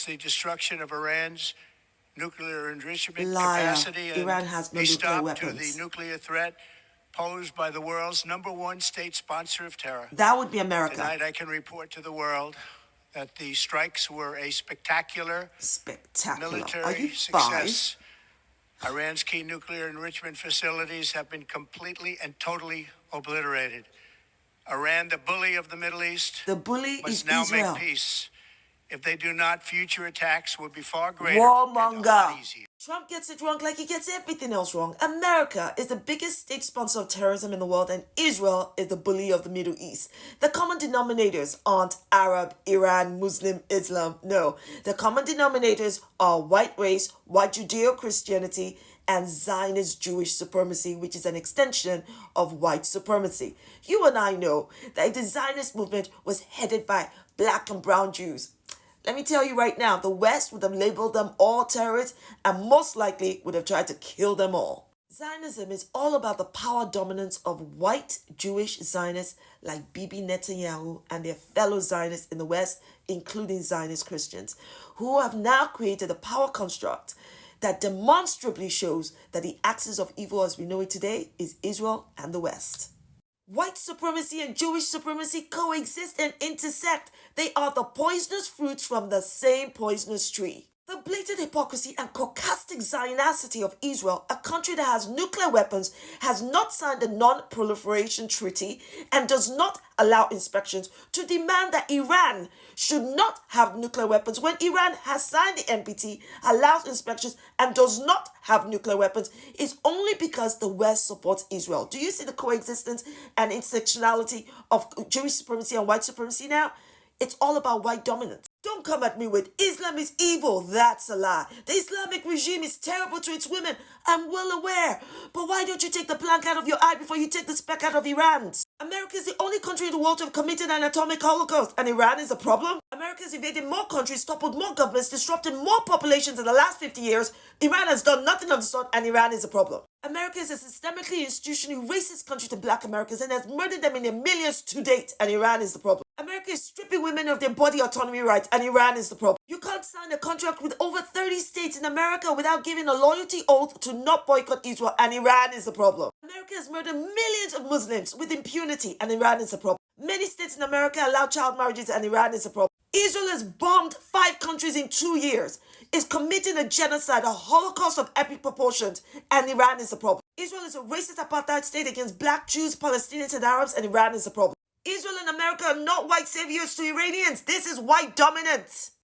The destruction of Iran's nuclear enrichment Liar. capacity and Iran has no a nuclear stop weapons. to the nuclear threat posed by the world's #1 state sponsor of terror. That would be America. Tonight, I can report to the world that the strikes were a spectacular military success. Iran's key nuclear enrichment facilities have been completely and totally obliterated. Iran, the bully of the Middle East, must now make peace. If they do not, future attacks will be far greater and a lot easier. Trump gets it wrong like he gets everything else wrong. America is the biggest state sponsor of terrorism in the world, and Israel is the bully of the Middle East. The common denominators aren't Arab, Iran, Muslim, Islam. No, the common denominators are white race, white Judeo-Christianity, and Zionist Jewish supremacy, which is an extension of white supremacy. You and I know that if the Zionist movement was headed by black and brown Jews, let me tell you right now, the West would have labeled them all terrorists and most likely would have tried to kill them all. Zionism is all about the power dominance of white Jewish Zionists like Bibi Netanyahu and their fellow Zionists in the West, including Zionist Christians, who have now created a power construct that demonstrably shows that the axis of evil as we know it today is Israel and the West. White supremacy and Jewish supremacy coexist and intersect. They are the poisonous fruits from the same poisonous tree. The blatant hypocrisy and caucastic Zionicity of Israel, a country that has nuclear weapons, has not signed the Non-Proliferation Treaty and does not allow inspections, to demand that Iran should not have nuclear weapons when Iran has signed the NPT, allows inspections, and does not have nuclear weapons, is only because the West supports Israel. Do you see the coexistence and intersectionality of Jewish supremacy and white supremacy now? It's all about white dominance. Don't come at me with Islam is evil. That's a lie. The Islamic regime is terrible to its women. I'm well aware. But why don't you take the plank out of your eye before you take the speck out of Iran's? America is the only country in the world to have committed an atomic holocaust, and Iran is a problem? America has invaded more countries, toppled more governments, disrupted more populations in the last 50 years. Iran has done nothing of the sort, and Iran is a problem. America is a systemically, institutionally racist country to black Americans and has murdered them in their millions to date, and Iran is the problem. America is stripping women of their body autonomy rights, and Iran is the problem. You can't sign a contract with over 30 states in America without giving a loyalty oath to not boycott Israel, and Iran is the problem. America has murdered millions of Muslims with impunity, and Iran is the problem. Many states in America allow child marriages, and Iran is the problem. Israel has bombed 5 countries in 2 years, is committing a genocide, a holocaust of epic proportions, and Iran is the problem. Israel is a racist apartheid state against black Jews, Palestinians, and Arabs, and Iran is the problem. Israel and America are not white saviors to Iranians. This is white dominance.